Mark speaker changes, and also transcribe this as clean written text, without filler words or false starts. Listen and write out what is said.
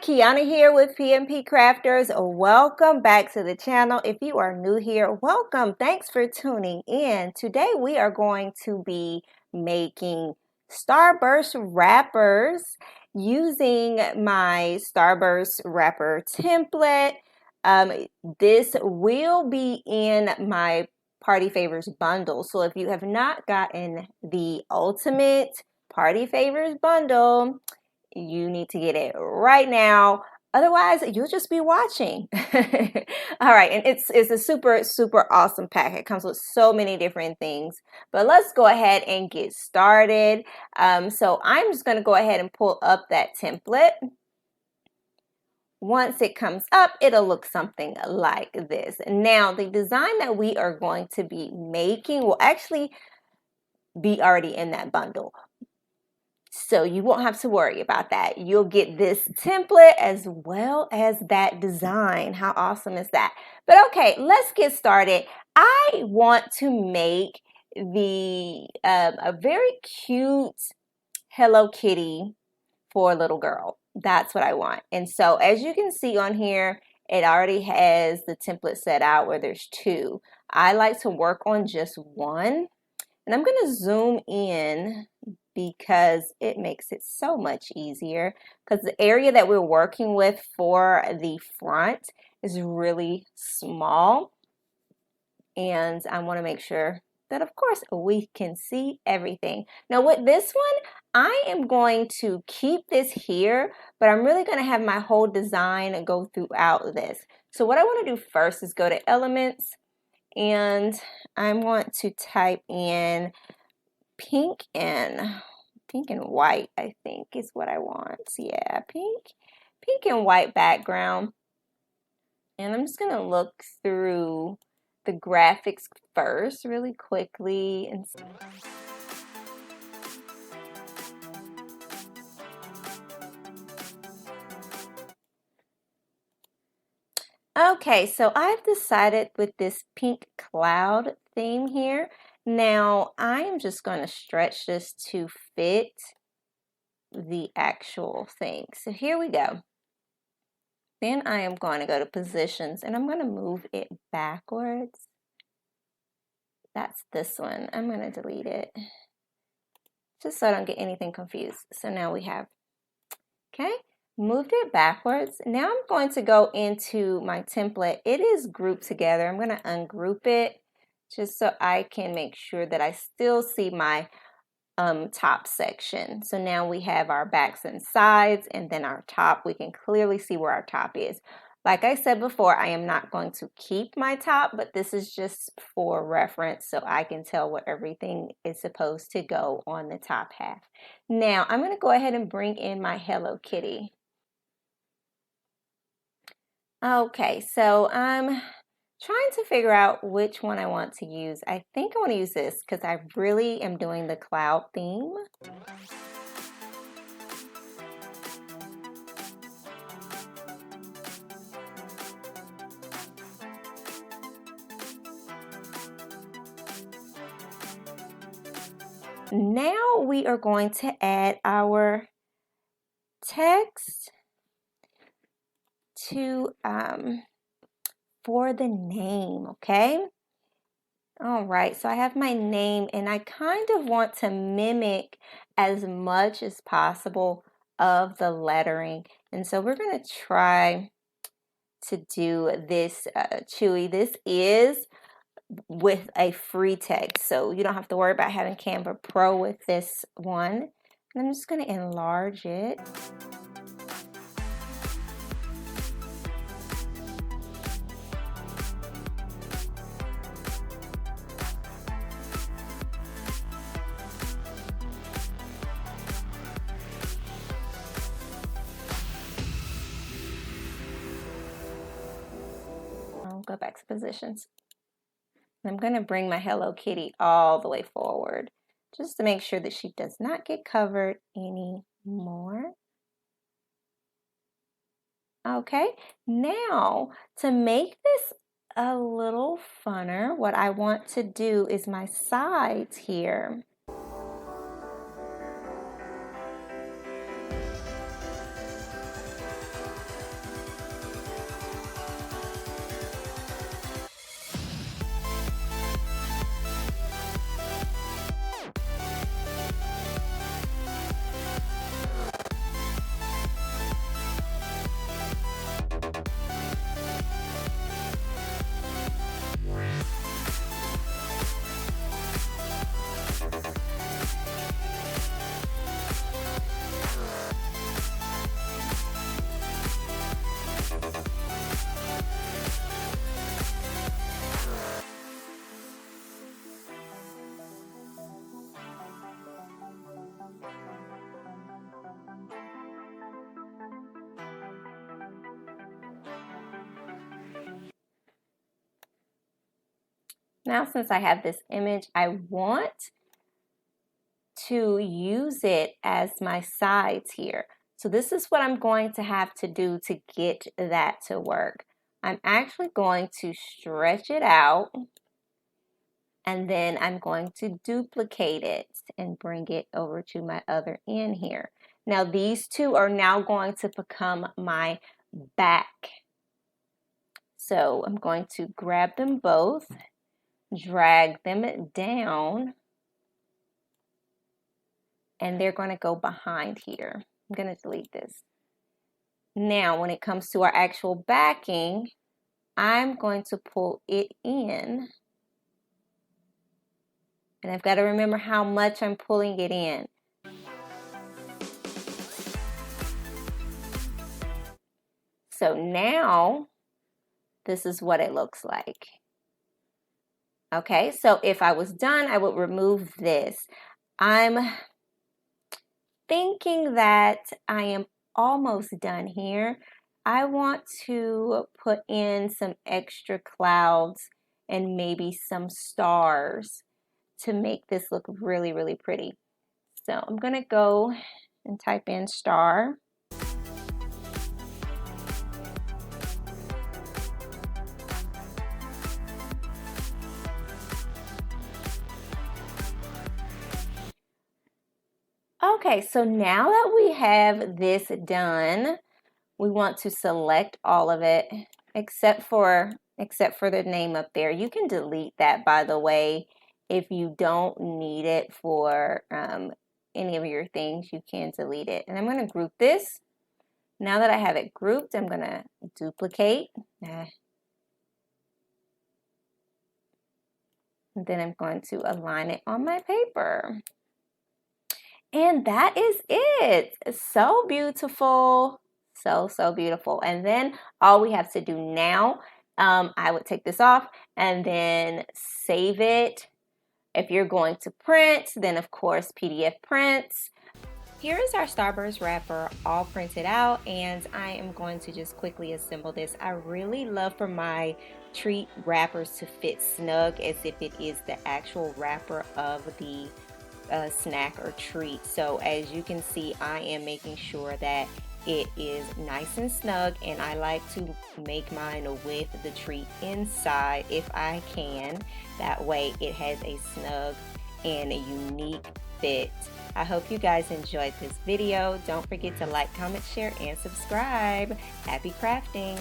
Speaker 1: Kiana here with PMP Crafters. Welcome back to the channel. If you are new here, welcome. Thanks for tuning in. Today we are going to be making Starburst wrappers using my Starburst wrapper template. This will be in my Party Favors bundle. So if you have not gotten the Ultimate Party Favors bundle, you need to get it right now. Otherwise, you'll just be watching. All right, and it's a super awesome pack. It comes with so many different things. But let's go ahead and get started. So I'm just going to go ahead and pull up that template. Once it comes up, it'll look something like this. Now, the design that we are going to be making will actually be already in that bundle. So you won't have to worry about that. You'll get this template as well as that design. How awesome is that? But okay, let's get started. I want to make a very cute Hello Kitty for a little girl. That's what I want. And so as you can see on here, it already has the template set out where there's two. I like to work on just one. And I'm going to zoom in because it makes it so much easier, because the area that we're working with for the front is really small, and I want to make sure that, of course, we can see everything. Now with this one, I am going to keep this here, but I'm really going to have my whole design go throughout this. So what I want to do first is go to Elements, and I want to type in pink and white, I think is what I want. Yeah, pink and white background. And I'm just going to look through the graphics first really quickly and see. Okay, so I've decided with this pink cloud theme here. Now I am just going to stretch this to fit the actual thing. So here we go. Then I am going to go to positions and I'm going to move it backwards. That's this one. I'm going to delete it just so I don't get anything confused. So now we have, okay, moved it backwards. Now I'm going to go into my template. It is grouped together. I'm going to ungroup it just so I can make sure that I still see my top section. So now we have our backs and sides, and then our top. We can clearly see where our top is. Like I said before, I am not going to keep my top, but this is just for reference so I can tell where everything is supposed to go on the top half. Now I'm going to go ahead and bring in my Hello Kitty. Okay, so I'm trying to figure out which one I want to use. I think I want to use this because I really am doing the cloud theme. Now we are going to add our text to for the name, okay? All right, so I have my name and I kind of want to mimic as much as possible of the lettering. And so we're going to try to do this Chewy. This is with a free text, so you don't have to worry about having Canva Pro with this one. And I'm just going to enlarge it. I'll go back to positions. I'm going to bring my Hello Kitty all the way forward just to make sure that she does not get covered anymore. Okay, now to make this a little funner, what I want to do is my sides here. Now, since I have this image, I want to use it as my sides here. So this is what I'm going to have to do to get that to work. I'm actually going to stretch it out, and then I'm going to duplicate it and bring it over to my other end here. Now these two are now going to become my back. So I'm going to grab them both, drag them down, and they're going to go behind here. I'm going to delete this. Now, when it comes to our actual backing, I'm going to pull it in. And I've got to remember how much I'm pulling it in. So now, this is what it looks like. Okay, so if I was done, I would remove this. I'm thinking that I am almost done here. I want to put in some extra clouds and maybe some stars to make this look really, really pretty. So I'm going to go and type in star. Okay, so now that we have this done, we want to select all of it except for the name up there. You can delete that, by the way, if you don't need it for any of your things. You can delete it. And I'm going to group this. Now that I have it grouped, I'm going to duplicate. And then I'm going to align it on my paper. And that is it. It's so beautiful. So beautiful. And then all we have to do now, I would take this off and then save it. If you're going to print, then of course PDF prints. Here is our Starburst wrapper all printed out, and I am going to just quickly assemble this. I really love for my treat wrappers to fit snug as if it is the actual wrapper of the snack or treat. So as you can see, I am making sure that it is nice and snug, and I like to make mine with the treat inside if I can. That way it has a snug and a unique fit. I hope you guys enjoyed this video. Don't forget to like, comment, share, and subscribe. Happy crafting!